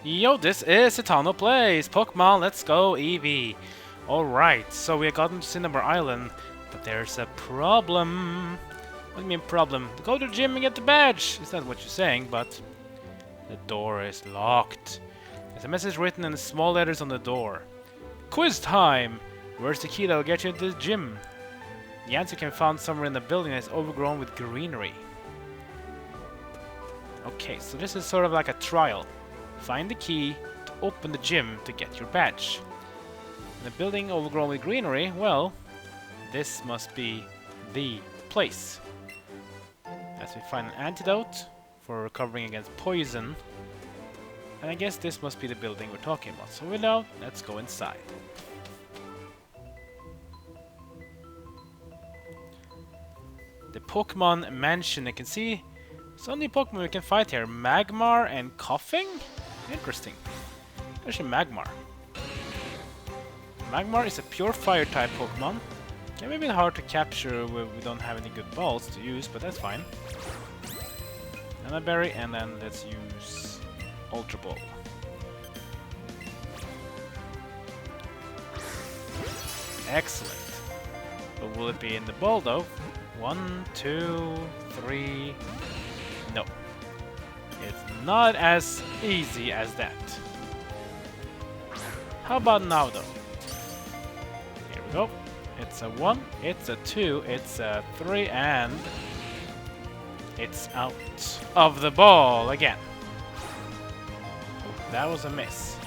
Yo, this is Etano Plays Pokemon. Let's go, Eevee. Alright, so we have gotten to Cinnabar Island, but there's a problem. What do you mean problem? Go to the gym and get the badge! Is that what you're saying? But the door is locked. There's a message written in small letters on the door. Quiz time! Where's the key that will get you into the gym? The answer can be found somewhere in the building that is overgrown with greenery. Okay, so this is sort of like a trial. Find the key to open the gym to get your badge. In the building overgrown with greenery, well, this must be the place. As we find an antidote for recovering against poison. And I guess this must be the building we're talking about. So without, let's go inside. The Pokemon Mansion, you can see there's only Pokemon we can fight here. Magmar and Coughing? Interesting. Actually, Magmar. Magmar is a pure fire type Pokemon. Can be a bit hard to capture where we don't have any good balls to use, but that's fine. Nana Berry, and then let's use Ultra Ball. Excellent. But will it be in the ball though? 1, 2, 3. No. It's not as easy as that. How about now though? Here we go. It's a 1, it's a 2, it's a 3, and it's out of the ball again. That was a miss.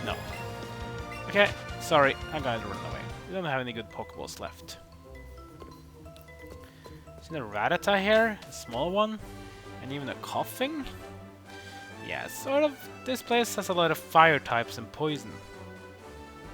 No. Okay, sorry, I gotta run away. We don't have any good Pokeballs left. Isn't there a Rattata here? A small one? And even a Coughing? Yeah, sort of. This place has a lot of fire types and poison.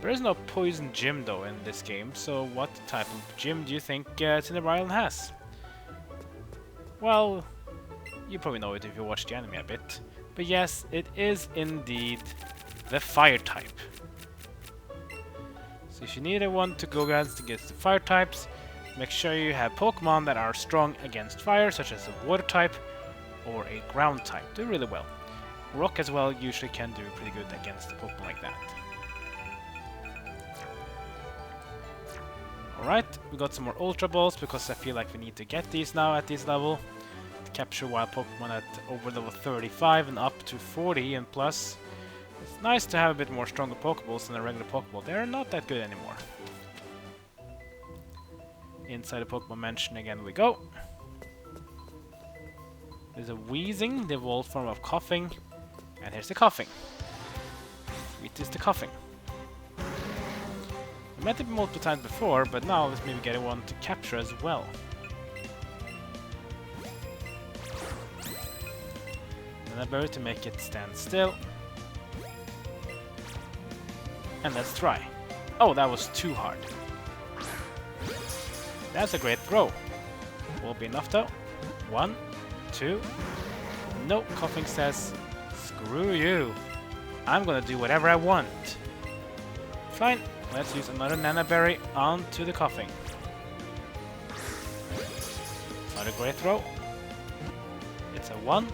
There is no poison gym though in this game, so what type of gym do you think Cinnabar Island has? Well, you probably know it if you watched the anime a bit. But yes, it is indeed the fire type. So if you need one to go against the fire types, make sure you have Pokemon that are strong against fire, such as a water type or a ground type. Do really well. Rock as well usually can do pretty good against a Pokemon like that. Alright, we got some more Ultra Balls because I feel like we need to get these now at this level. To capture wild Pokemon at over level 35 and up to 40 and plus. It's nice to have a bit more stronger Pokeballs than a regular Pokeball. They're not that good anymore. Inside the Pokemon Mansion again we go. There's a Wheezing, the evolved form of Coughing. And here's the Coughing. Sweet is the Coughing. We met it multiple times before, but now let's maybe get one to capture as well. And I better to make it stand still. And let's try. Oh, that was too hard. That's a great throw. Will be enough though. 1, 2. No, Coughing says, screw you. I'm gonna do whatever I want. Fine, let's use another Nana Berry onto the Coughing. Not a great throw. It's a 1,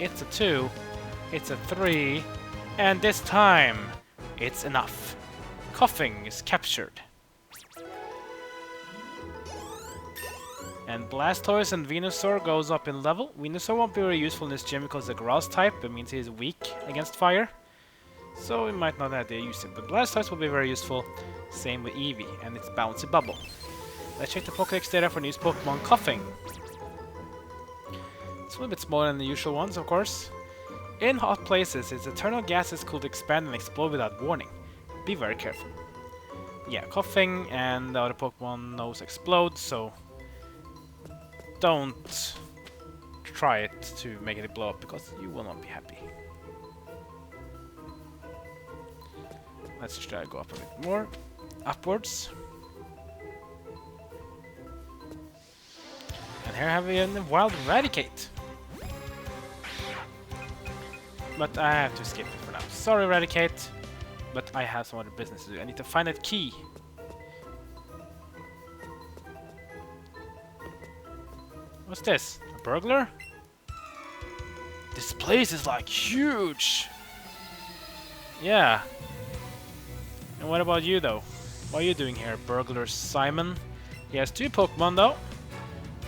it's a 2, it's a 3, and this time it's enough. Coughing is captured. And Blastoise and Venusaur goes up in level. Venusaur won't be very useful in this gym because the grass type, it means he is weak against fire. So we might not have to use it. But Blastoise will be very useful. Same with Eevee and its Bouncy Bubble. Let's check the Pokédex data for news Pokemon Coughing. It's a little bit smaller than the usual ones, of course. In hot places, its eternal gases could expand and explode without warning. Be very careful. Yeah, Coughing and the other Pokemon knows explode, so don't try it to make it blow up because you will not be happy. Let's try to go up a bit more. Upwards. And here have we a wild Eradicate. But I have to skip it for now. Sorry, Eradicate. But I have some other business to do. I need to find that key. What's this? A burglar? This place is like huge! Yeah. And what about you though? What are you doing here, Burglar Simon? He has 2 Pokemon though.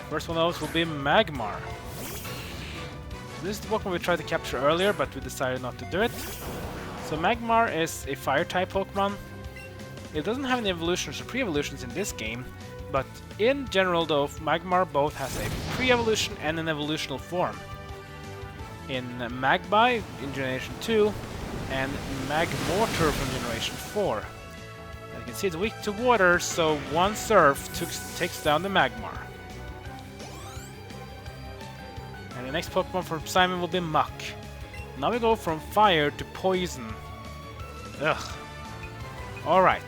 First one of those will be Magmar. This is the Pokemon we tried to capture earlier, but we decided not to do it. So Magmar is a Fire-type Pokemon. It doesn't have any evolutions or pre-evolutions in this game, but in general though, Magmar both has a pre-evolution and an evolutional form. In Magby in Generation 2, and Magmortar from Generation 4. As you can see, it's weak to water, so one Surf takes down the Magmar. And the next Pokemon for Simon will be Muck. Now we go from fire to poison. Ugh. Alright.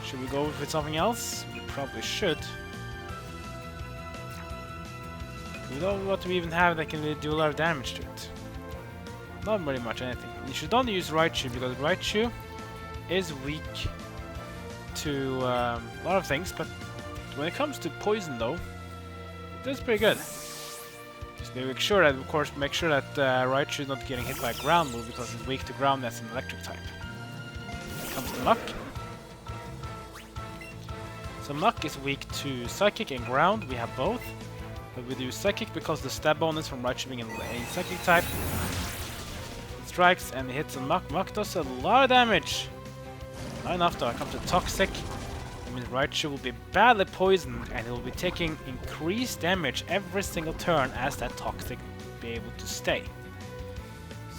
Should we go with something else? We probably should. We don't know what we even have that can really do a lot of damage to it. Not very much anything. You should not use Raichu because Raichu is weak to a lot of things, but when it comes to poison though, that's pretty good. Just make sure that, of course, Raichu is not getting hit by a ground move because it's weak to ground as an electric type. When it comes to Muck. So Muck is weak to Psychic and ground, we have both. But we do Psychic because the stab bonus from Raichu being a Psychic type. It strikes and it hits on Muck. Muck does a lot of damage. Not enough though, I come to Toxic. That means Raichu will be badly poisoned and he will be taking increased damage every single turn as that Toxic be able to stay.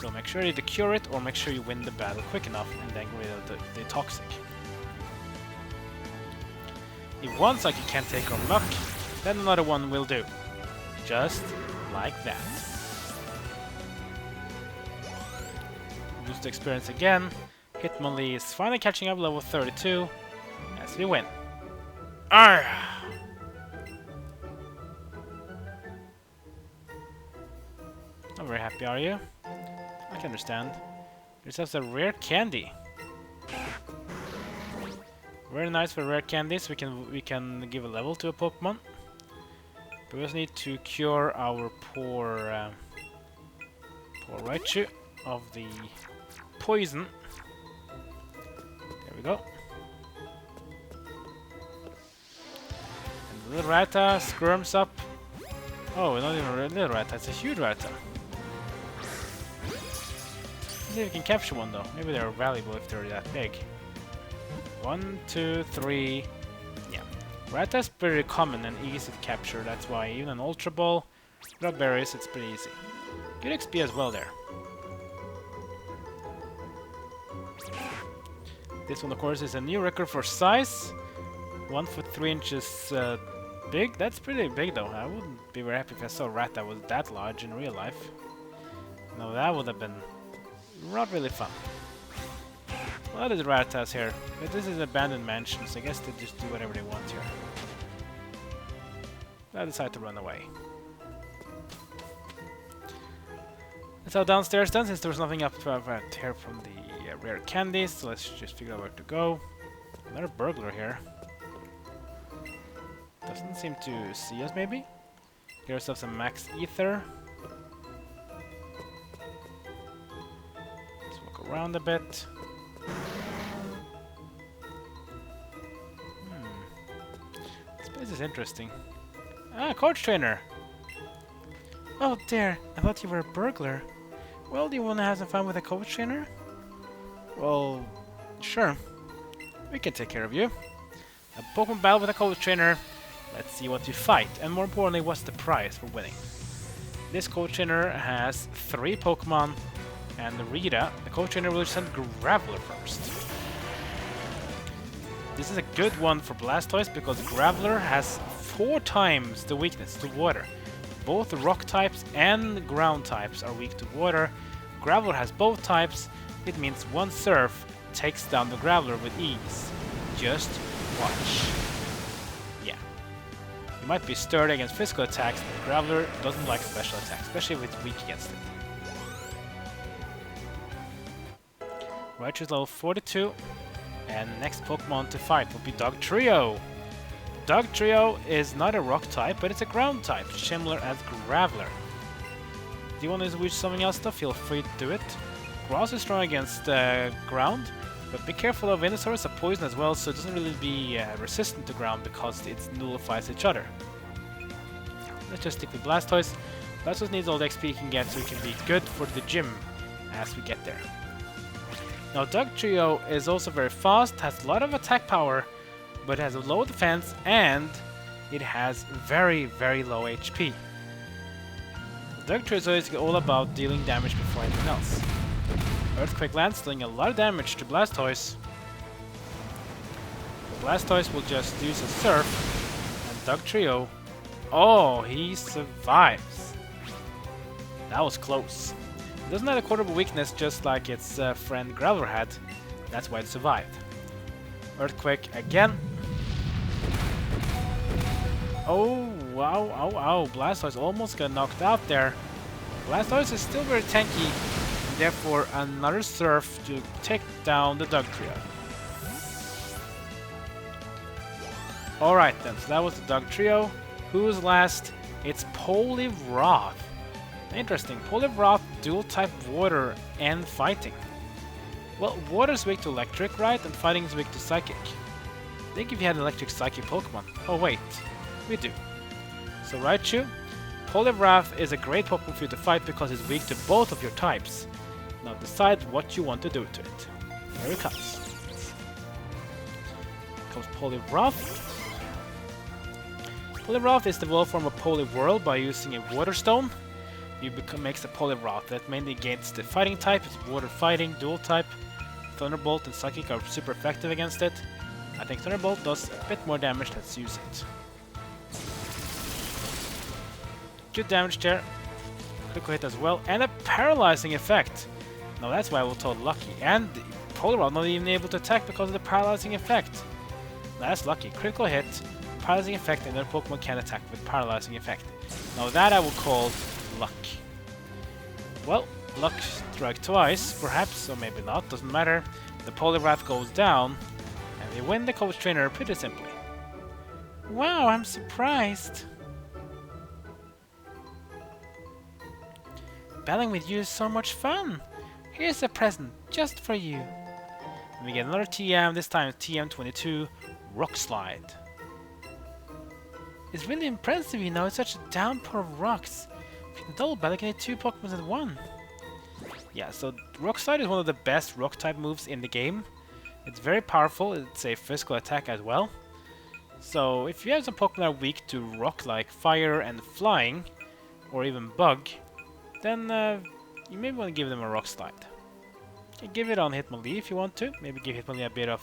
So make sure you either cure it or make sure you win the battle quick enough and then get rid of the Toxic. If one Psychic can't take on Muck, then another one will do. Just like that. Boost the experience again. Hitmonlee is finally catching up, level 32, as we win. Arrgh! Not very happy, are you? I can understand. There's also a rare candy. Very nice for rare candies. We can give a level to a Pokemon. But we just need to cure our poor Raichu of the poison. There we go. And the little Rattata skirms up. Oh, not even a little Rattata, it's a huge Rattata. Let's see if we can capture one though. Maybe they're valuable if they're that big. 1, 2, 3. Yeah. Rattata's pretty common and easy to capture, that's why even an Ultra Ball without berries, it's pretty easy. Good XP as well there. This one, of course, is a new record for size. 1 foot 3 inches big. That's pretty big, though. I wouldn't be very happy if I saw a rat that was that large in real life. No, that would have been not really fun. A lot of the Rattatas here, but this is an abandoned mansion, so I guess they just do whatever they want here. I decide to run away. Let's head downstairs then, since there was nothing up here from the rare candies, so let's just figure out where to go. Another burglar here. Doesn't seem to see us, maybe? Get ourselves some max ether. Let's walk around a bit. This place is interesting. Ah, coach trainer! Oh dear, I thought you were a burglar. Well, do you want to have some fun with a coach trainer? Well, sure. We can take care of you. A Pokemon battle with a coach trainer. Let's see what you fight, and more importantly, what's the prize for winning. This coach trainer has 3 Pokemon, and Rita, the coach trainer, will send Graveler first. This is a good one for Blastoise because Graveler has 4 times the weakness to water. Both rock types and ground types are weak to water. Graveler has both types. It means one Surf takes down the Graveler with ease. Just watch. Yeah. You might be sturdy against physical attacks, but Graveler doesn't like special attacks, especially if it's weak against it. Raichu's level 42. And next Pokemon to fight will be Dugtrio. Dugtrio is not a rock type, but it's a ground type, similar as Graveler. you want to use something else though, feel free to do it. Grass is strong against ground, but be careful of Venusaur's a poison as well, so it doesn't really be resistant to ground because it nullifies each other. Let's just stick with Blastoise. Blastoise needs all the XP he can get so he can be good for the gym as we get there. Now Dugtrio is also very fast, has a lot of attack power, but has a low defense and it has very, very low HP. Dugtrio is always all about dealing damage before anything else. Earthquake Lance dealing a lot of damage to Blastoise. Blastoise will just use a Surf, and Dugtrio, oh, he survives. That was close. It doesn't have a quarter of a weakness just like its friend Graveler had. That's why it survived. Earthquake again. Oh, wow, ow, ow. Blastoise almost got knocked out there. Blastoise is still very tanky, and therefore another Surf to take down the Dugtrio. Alright then, so that was the Dugtrio. Who's last? It's Poliwrath. Interesting. Poliwrath dual type water and fighting. Well, water is weak to electric, right? And fighting is weak to psychic. I think if you had an electric psychic Pokemon. Oh wait, we do. So Raichu, Poliwrath is a great Pokemon for you to fight because it's weak to both of your types. Now decide what you want to do to it. Here it comes. Here comes Poliwrath. Poliwrath is the evolved form of Poliwhirl by using a Water Stone. You makes a Poliwrath that mainly gains the fighting type. It's water fighting, dual type. Thunderbolt and Psychic are super effective against it. I think Thunderbolt does a bit more damage, let's use it. Good damage there. Critical hit as well, and a paralyzing effect. Now that's why we're told lucky. And Poliwrath not even able to attack because of the paralyzing effect. That's lucky. Critical hit, paralyzing effect, and then Pokemon can attack with paralyzing effect. Now that I will call luck. Well, luck strike twice, perhaps, or maybe not, doesn't matter. The Poliwrath goes down, and we win the coach trainer pretty simply. Wow, I'm surprised. Battling with you is so much fun. Here's a present just for you. And we get another TM, this time TM22, Rock Slide. It's really impressive, you know, it's such a downpour of rocks. If you can double battle, you can hit 2 Pokemon at one. Yeah, so Rock Slide is one of the best rock type moves in the game. It's very powerful, it's a physical attack as well. So if you have some Pokemon that are weak to rock like fire and flying, or even bug, then you maybe want to give them a Rock Slide. You can give it on Hitmonlee if you want to. Maybe give Hitmonlee a bit of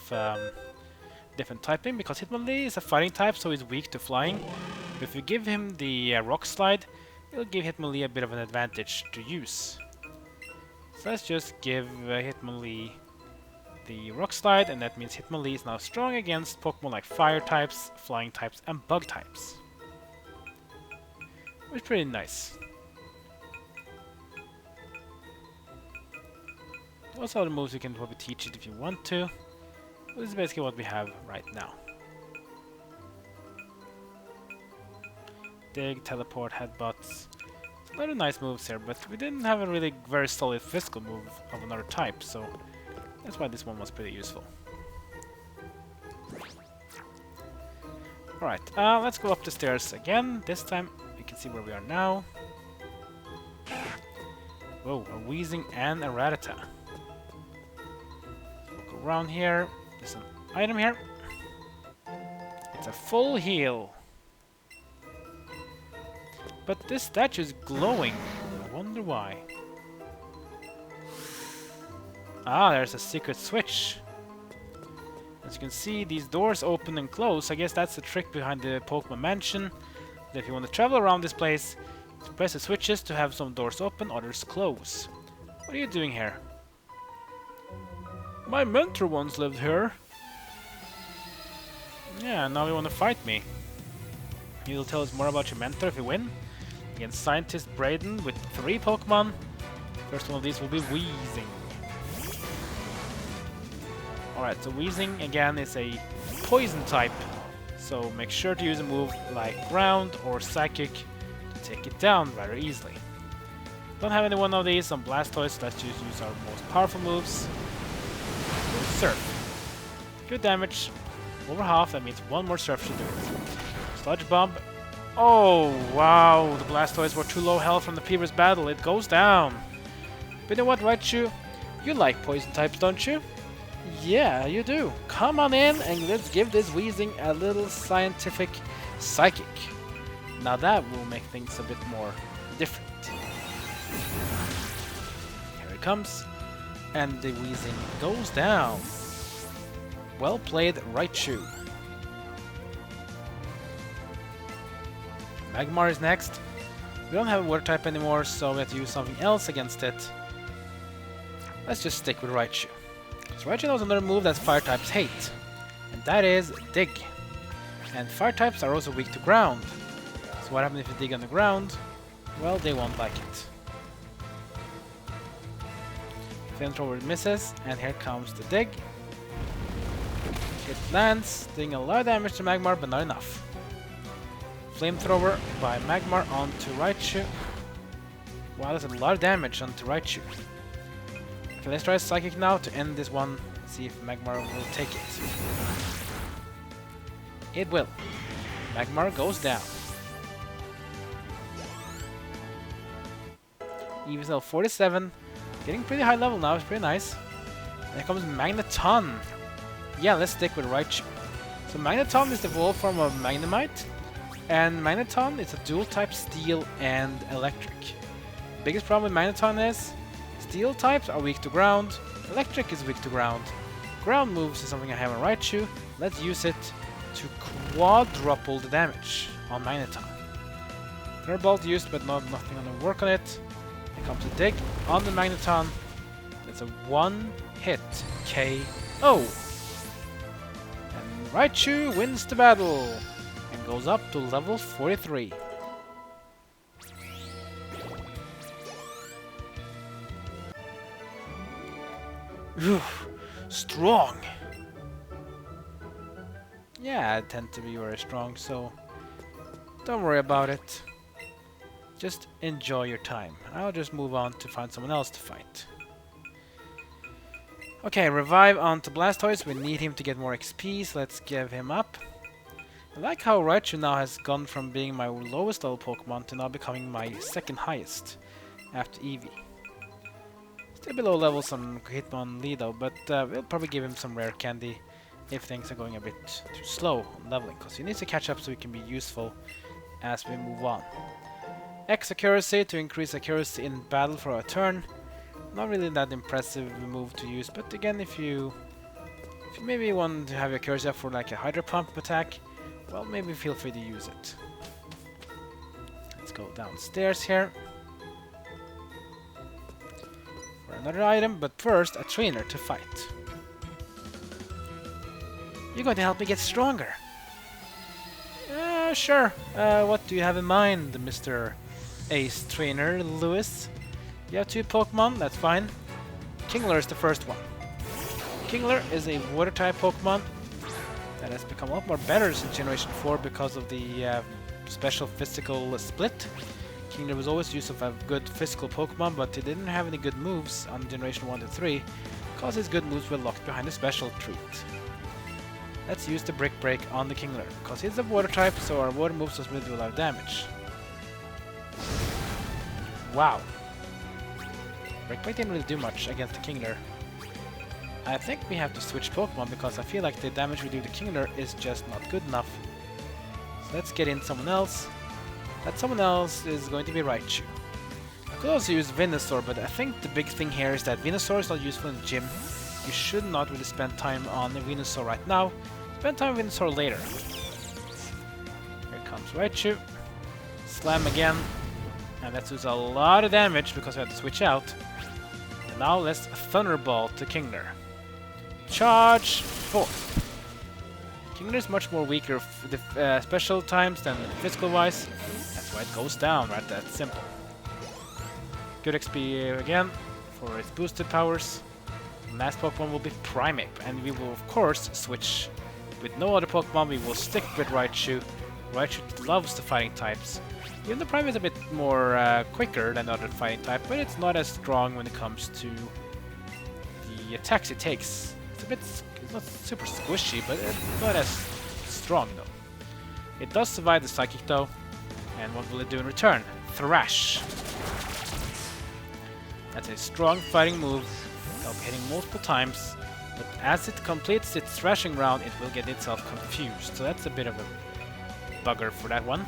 different typing, because Hitmonlee is a fighting type, so he's weak to flying. But if you give him the Rock Slide, it'll give Hitmonlee a bit of an advantage to use. So let's just give Hitmonlee the Rock Slide, and that means Hitmonlee is now strong against Pokemon like fire types, flying types, and bug types. Which is pretty nice. Also other moves you can probably teach it if you want to. This is basically what we have right now. Dig, Teleport, Headbutts. A lot of nice moves here, but we didn't have a really very solid physical move of another type, so that's why this one was pretty useful. Alright, let's go up the stairs again. This time we can see where we are now. Whoa, a Weezing and a Rattata. We'll go around here. There's an item here. It's a full heal. But this statue is glowing. I wonder why. Ah, there's a secret switch. As you can see, these doors open and close. I guess that's the trick behind the Pokemon Mansion. That if you want to travel around this place, you press the switches to have some doors open, others close. What are you doing here? My mentor once lived here. Yeah, now you want to fight me. You'll tell us more about your mentor if you win. Against Scientist Braden with 3 Pokemon. First one of these will be Weezing. Alright, so Weezing again is a poison type. So make sure to use a move like Ground or Psychic to take it down rather easily. Don't have any one of these on Blastoise, so let's just use our most powerful moves. Surf. Good damage. Over half, that means one more Surf should do it. Sludge Bomb. Oh, wow. The Blastoise were too low health from the previous battle. It goes down. But you know what, Raichu? You like poison types, don't you? Yeah, you do. Come on in and let's give this Weezing a little scientific psychic. Now that will make things a bit more different. Here it comes. And the Weezing goes down. Well played, Raichu. Magmar is next. We don't have a water type anymore, so we have to use something else against it. Let's just stick with Raichu. So Raichu knows another move that fire types hate, and that is Dig. And fire types are also weak to ground. So what happens if you dig on the ground? Well, they won't like it. Flamethrower misses, and here comes the Dig. It lands, doing a lot of damage to Magmar, but not enough. Flamethrower by Magmar onto Raichu. Wow, that's a lot of damage onto Raichu. Okay, let's try Psychic now to end this one. See if Magmar will take it. It will. Magmar goes down. Eevee's level 47. Getting pretty high level now, it's pretty nice. And here comes Magneton. Yeah, let's stick with Raichu. So Magneton is the evolved form of Magnemite. And Magneton is a dual type Steel and Electric. Biggest problem with Magneton is Steel types are weak to ground, Electric is weak to ground. Ground moves is something I have on Raichu. Let's use it to quadruple the damage on Magneton. Thunderbolt used, but nothing gonna work on it. Here comes the Dig on the Magneton. It's a one-hit KO. And Raichu wins the battle and goes up to level 43. Strong! Yeah, I tend to be very strong, so don't worry about it. Just enjoy your time. I'll just move on to find someone else to fight. Okay, revive onto Blastoise. We need him to get more XP, so let's give him up. I like how Raichu now has gone from being my lowest level Pokemon to now becoming my second highest after Eevee. Still below level some Hitmonlee though, but we'll probably give him some rare candy if things are going a bit too slow on leveling, because he needs to catch up so he can be useful as we move on. X accuracy to increase accuracy in battle for a turn. Not really that impressive move to use, but again, if you maybe want to have your accuracy up for like a Hydro Pump attack, well, maybe feel free to use it. Let's go downstairs here for another item, but first a trainer to fight. You're going to help me get stronger. Sure. What do you have in mind, Mr. Ace Trainer Lewis? You have 2 Pokemon, that's fine. Kingler is the first one. Kingler is a water-type Pokemon that has become a lot more better since Generation 4 because of the special physical split. Kingler was always used of a good physical Pokemon, but he didn't have any good moves on Generation 1 to 3 because his good moves were locked behind a special treat. Let's use the Brick Break on the Kingler, because he's a water type, so our water moves doesn't really do a lot of damage. Wow. Brick Break didn't really do much against the Kingler. I think we have to switch Pokemon, because I feel like the damage we do to Kingler is just not good enough. So let's get in someone else. That someone else is going to be Raichu. I could also use Venusaur, but I think the big thing here is that Venusaur is not useful in the gym. You should not really spend time on Venusaur right now. Spend time on Venusaur later. Here comes Raichu. Slam again. And that does a lot of damage because we had to switch out. And now let's Thunderbolt to Kingler. Charge 4. Kingler is much more weaker for the special times than physical wise. That's why it goes down, right? That's simple. Good XP again for its boosted powers. Last Pokemon will be Primeape, and we will of course switch. With no other Pokemon, we will stick with Raichu. Raichu loves the fighting types, Even the Prime is a bit more quicker than other fighting type, but it's not as strong when it comes to the attacks it takes. It's not super squishy, but it's not as strong though. It does survive the Psychic though, and what will it do in return? Thrash. That's a strong fighting move. It'll be hitting multiple times, but as it completes its thrashing round, it will get itself confused. So that's a bit of a bugger for that one.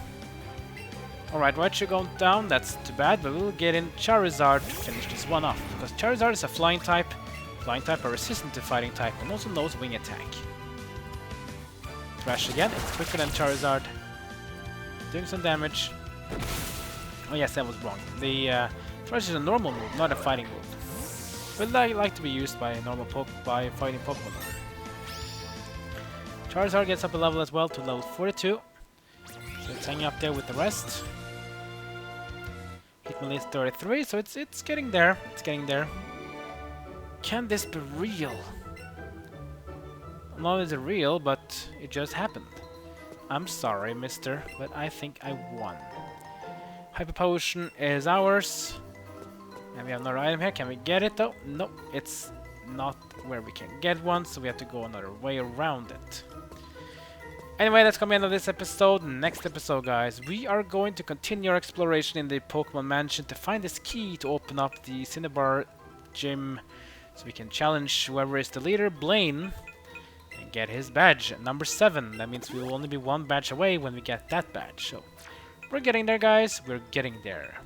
Alright, Raichu going down, that's too bad, but we'll get in Charizard to finish this one off, because Charizard is a flying type. Flying type are resistant to fighting type, and also knows wing attack. Thrash again, it's quicker than Charizard. Doing some damage. Oh yes, that was wrong. The Thrash is a normal move, not a fighting move. But I like to be used by by fighting Pokemon. Charizard gets up a level as well to level 42. So it's hanging up there with the rest. Hitmonlee is 33, so it's getting there. It's getting there. Can this be real? Not is it real, but it just happened. I'm sorry, mister, but I think I won. Hyper Potion is ours. And we have another item here. Can we get it though? Nope, it's not where we can get one, so we have to go another way around it. Anyway, that's going to be the end of this episode. Next episode, guys, we are going to continue our exploration in the Pokemon Mansion to find this key to open up the Cinnabar gym, so we can challenge whoever is the leader, Blaine, and get his badge, number 7. That means we will only be one badge away when we get that badge. So we're getting there, guys. We're getting there.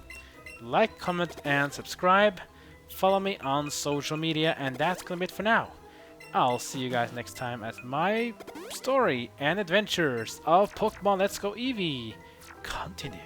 Like, comment, and subscribe. Follow me on social media, and that's gonna be it for now. I'll see you guys next time as my story and adventures of Pokemon Let's Go Eevee continue.